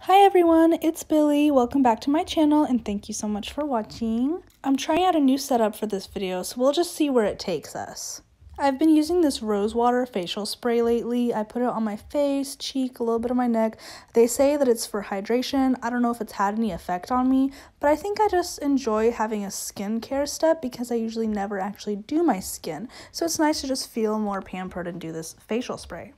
Hi everyone, it's Billy. Welcome back to my channel and thank you so much for watching. I'm trying out a new setup for this video, so we'll just see where it takes us. I've been using this rose water facial spray lately. I put it on my face, cheek, a little bit of my neck. They say that it's for hydration. I don't know if it's had any effect on me, but I think I just enjoy having a skincare step because I usually never actually do my skin. So it's nice to just feel more pampered and do this facial spray.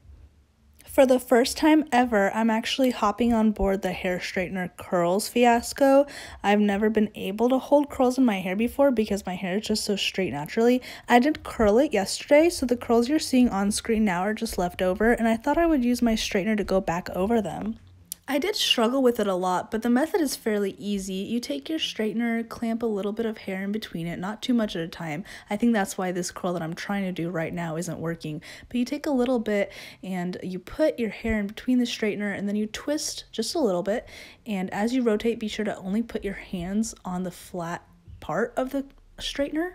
For the first time ever, I'm actually hopping on board the hair straightener curls fiasco. I've never been able to hold curls in my hair before because my hair is just so straight naturally. I did curl it yesterday, so the curls you're seeing on screen now are just left over, and I thought I would use my straightener to go back over them. I did struggle with it a lot, but the method is fairly easy. You take your straightener, clamp a little bit of hair in between it, not too much at a time. I think that's why this curl that I'm trying to do right now isn't working. But you take a little bit and you put your hair in between the straightener and then you twist just a little bit. And as you rotate, be sure to only put your hands on the flat part of the straightener.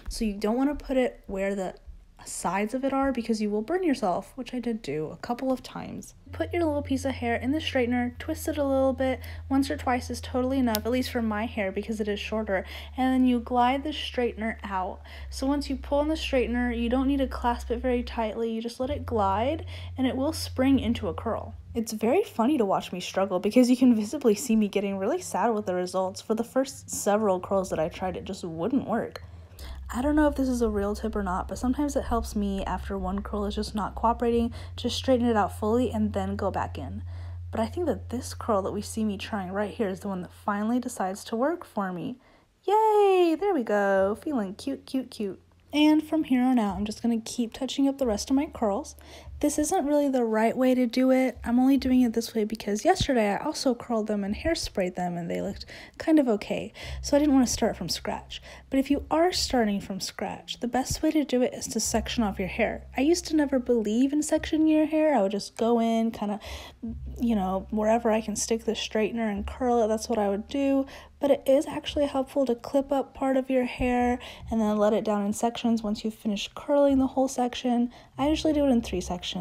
So you don't want to put it where the sides of it are because you will burn yourself, which I did do a couple of times. Put your little piece of hair in the straightener, twist it a little bit, once or twice is totally enough, at least for my hair because it is shorter, and then you glide the straightener out. So once you pull on the straightener, you don't need to clasp it very tightly, you just let it glide and it will spring into a curl. It's very funny to watch me struggle because you can visibly see me getting really sad with the results. For the first several curls that I tried, it just wouldn't work. I don't know if this is a real tip or not, but sometimes it helps me after one curl is just not cooperating, just straighten it out fully and then go back in. But I think that this curl that we see me trying right here is the one that finally decides to work for me. Yay! There we go. Feeling cute, cute, cute. And from here on out, I'm just going to keep touching up the rest of my curls. This isn't really the right way to do it. I'm only doing it this way because yesterday I also curled them and hairsprayed them and they looked kind of okay. So I didn't want to start from scratch. But if you are starting from scratch, the best way to do it is to section off your hair. I used to never believe in sectioning your hair. I would just go in kind of, wherever I can stick the straightener and curl it, that's what I would do. But it is actually helpful to clip up part of your hair and then let it down in sections once you've finished curling the whole section. I usually do it in 3 sections.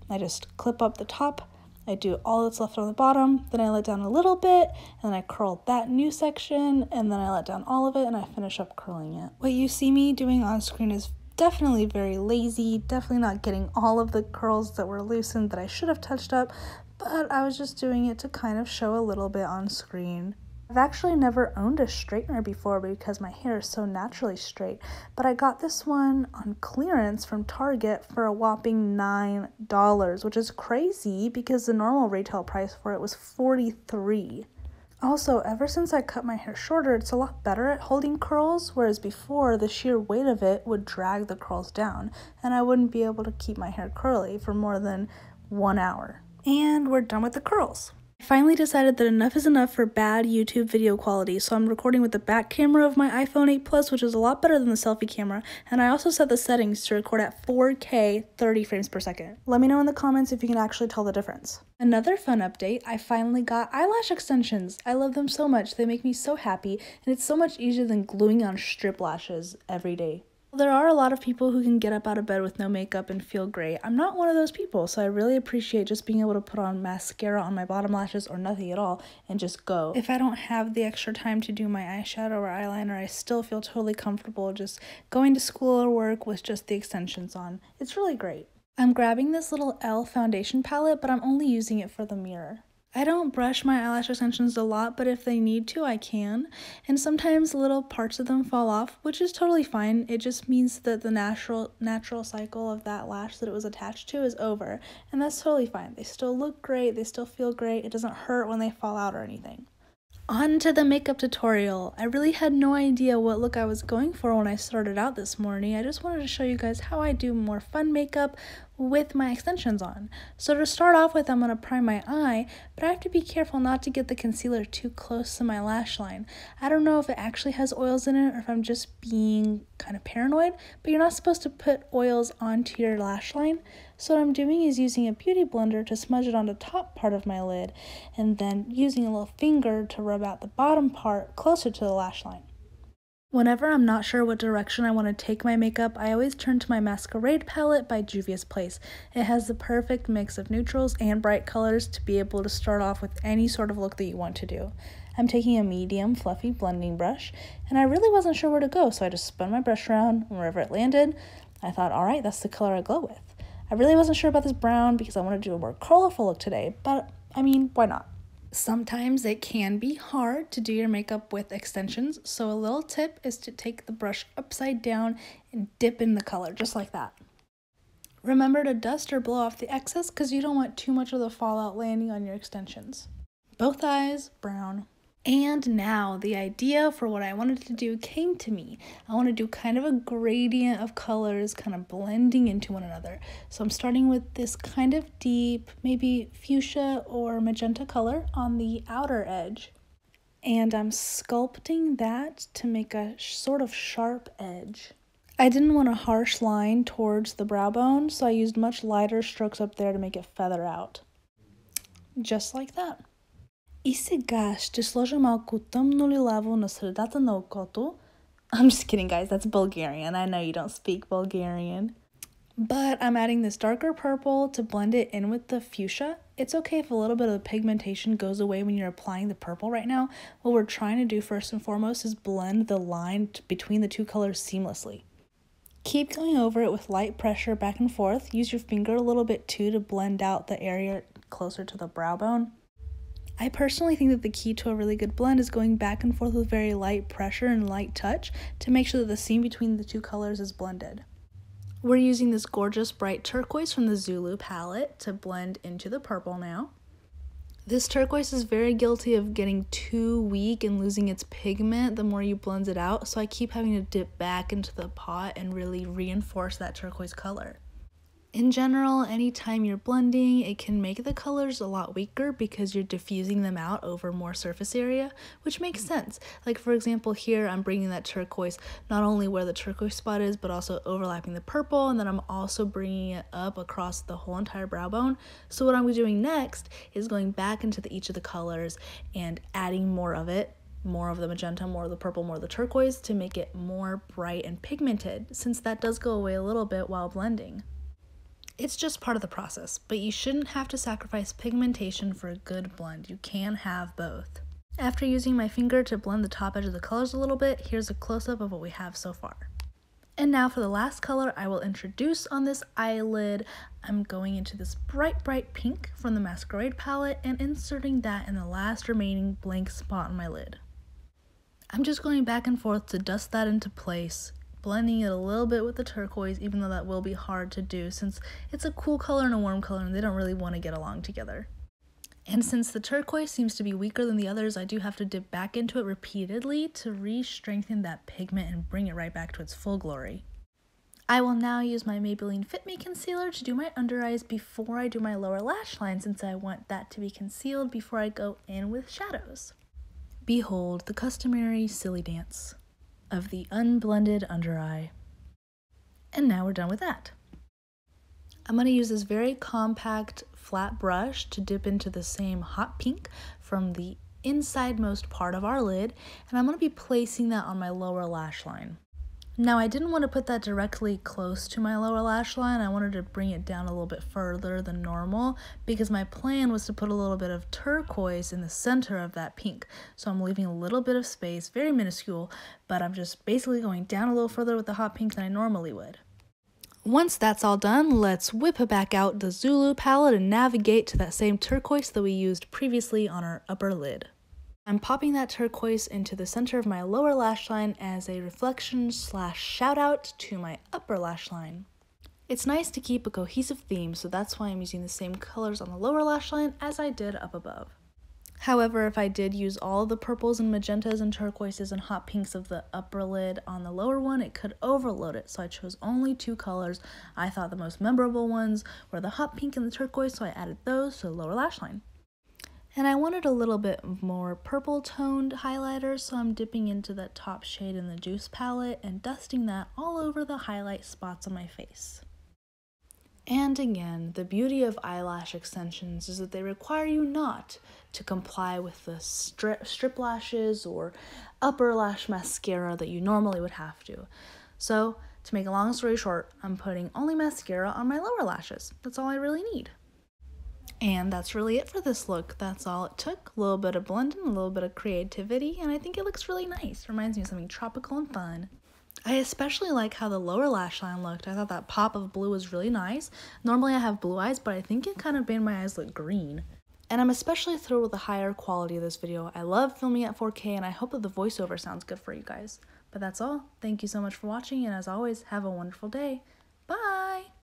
I just clip up the top, I do all that's left on the bottom, then I let down a little bit, and then I curl that new section, and then I let down all of it, and I finish up curling it. What you see me doing on screen is definitely very lazy, definitely not getting all of the curls that were loosened that I should have touched up, but I was just doing it to kind of show a little bit on screen. I've actually never owned a straightener before because my hair is so naturally straight, but I got this one on clearance from Target for a whopping $9, which is crazy because the normal retail price for it was $43. Also, ever since I cut my hair shorter, it's a lot better at holding curls, whereas before the sheer weight of it would drag the curls down, and I wouldn't be able to keep my hair curly for more than 1 hour. And we're done with the curls. I finally decided that enough is enough for bad YouTube video quality, so I'm recording with the back camera of my iPhone 8 Plus, which is a lot better than the selfie camera, and I also set the settings to record at 4K 30 frames per second. Let me know in the comments if you can actually tell the difference. Another fun update, I finally got eyelash extensions. I love them so much, they make me so happy, and it's so much easier than gluing on strip lashes every day. There are a lot of people who can get up out of bed with no makeup and feel great. I'm not one of those people, so I really appreciate just being able to put on mascara on my bottom lashes or nothing at all and just go. If I don't have the extra time to do my eyeshadow or eyeliner, I still feel totally comfortable just going to school or work with just the extensions on. It's really great. I'm grabbing this little Elle foundation palette, but I'm only using it for the mirror. I don't brush my eyelash extensions a lot, but if they need to, I can. And sometimes little parts of them fall off, which is totally fine. It just means that the natural cycle of that lash that it was attached to is over. And that's totally fine. They still look great, they still feel great. It doesn't hurt when they fall out or anything. On to the makeup tutorial. I really had no idea what look I was going for when I started out this morning. I just wanted to show you guys how I do more fun makeup with my extensions on. So to start off with, I'm going to prime my eye, but I have to be careful not to get the concealer too close to my lash line. I don't know if it actually has oils in it or if I'm just being kind of paranoid, but you're not supposed to put oils onto your lash line. So what I'm doing is using a beauty blender to smudge it on the top part of my lid, and then using a little finger to rub out the bottom part closer to the lash line. Whenever I'm not sure what direction I want to take my makeup, I always turn to my Masquerade palette by Juvia's Place. It has the perfect mix of neutrals and bright colors to be able to start off with any sort of look that you want to do. I'm taking a medium fluffy blending brush, and I really wasn't sure where to go, so I just spun my brush around. Wherever it landed, I thought, alright, that's the color I go with. I really wasn't sure about this brown because I wanted to do a more colorful look today, but I mean, why not? Sometimes it can be hard to do your makeup with extensions, so a little tip is to take the brush upside down and dip in the color, just like that. Remember to dust or blow off the excess because you don't want too much of the fallout landing on your extensions. Both eyes, brown. And now the idea for what I wanted to do came to me. I want to do kind of a gradient of colors kind of blending into one another. So I'm starting with this kind of deep, maybe fuchsia or magenta color on the outer edge. And I'm sculpting that to make a sort of sharp edge. I didn't want a harsh line towards the brow bone, so I used much lighter strokes up there to make it feather out. Just like that. И сега ще сложа малко тъмно лилаво на средата на окото. I'm just kidding, guys. That's Bulgarian. I know you don't speak Bulgarian. But I'm adding this darker purple to blend it in with the fuchsia. It's okay if a little bit of the pigmentation goes away when you're applying the purple right now. What we're trying to do first and foremost is blend the line between the two colors seamlessly. Keep going over it with light pressure back and forth. Use your finger a little bit too to blend out the area closer to the brow bone. I personally think that the key to a really good blend is going back and forth with very light pressure and light touch to make sure that the seam between the two colors is blended. We're using this gorgeous bright turquoise from the Zulu palette to blend into the purple now. This turquoise is very guilty of getting too weak and losing its pigment the more you blend it out, so I keep having to dip back into the pot and really reinforce that turquoise color. In general, anytime you're blending, it can make the colors a lot weaker because you're diffusing them out over more surface area, which makes sense. Like for example here, I'm bringing that turquoise not only where the turquoise spot is, but also overlapping the purple, and then I'm also bringing it up across the whole entire brow bone. So what I'm doing next is going back into each of the colors and adding more of it. More of the magenta, more of the purple, more of the turquoise to make it more bright and pigmented, since that does go away a little bit while blending. It's just part of the process, but you shouldn't have to sacrifice pigmentation for a good blend. You can have both. After using my finger to blend the top edge of the colors a little bit, here's a close-up of what we have so far. And now for the last color I will introduce on this eyelid, I'm going into this bright, bright pink from the Masquerade palette and inserting that in the last remaining blank spot on my lid. I'm just going back and forth to dust that into place, blending it a little bit with the turquoise, even though that will be hard to do since it's a cool color and a warm color and they don't really want to get along together. And since the turquoise seems to be weaker than the others, I do have to dip back into it repeatedly to re-strengthen that pigment and bring it right back to its full glory. I will now use my Maybelline Fit Me Concealer to do my under eyes before I do my lower lash line, since I want that to be concealed before I go in with shadows. Behold the customary silly dance of the unblended under eye. And now we're done with that. I'm going to use this very compact flat brush to dip into the same hot pink from the insidemost part of our lid, and I'm going to be placing that on my lower lash line. Now I didn't want to put that directly close to my lower lash line. I wanted to bring it down a little bit further than normal because my plan was to put a little bit of turquoise in the center of that pink. So I'm leaving a little bit of space, very minuscule, but I'm just basically going down a little further with the hot pink than I normally would. Once that's all done, let's whip back out the Zulu palette and navigate to that same turquoise that we used previously on our upper lid. I'm popping that turquoise into the center of my lower lash line as a reflection / shout out to my upper lash line. It's nice to keep a cohesive theme, so that's why I'm using the same colors on the lower lash line as I did up above. However, if I did use all the purples and magentas and turquoises and hot pinks of the upper lid on the lower one, it could overload it, so I chose only two colors. I thought the most memorable ones were the hot pink and the turquoise, so I added those to the lower lash line. And I wanted a little bit more purple toned highlighter, so I'm dipping into that top shade in the Juice palette and dusting that all over the highlight spots on my face. And again, the beauty of eyelash extensions is that they require you not to comply with the strip lashes or upper lash mascara that you normally would have to. So, to make a long story short, I'm putting only mascara on my lower lashes. That's all I really need. And that's really it for this look. That's all it took. A little bit of blending, a little bit of creativity, and I think it looks really nice. Reminds me of something tropical and fun. I especially like how the lower lash line looked. I thought that pop of blue was really nice. Normally I have blue eyes, but I think it kind of made my eyes look green. And I'm especially thrilled with the higher quality of this video. I love filming at 4K, and I hope that the voiceover sounds good for you guys. But that's all. Thank you so much for watching, and as always, have a wonderful day. Bye!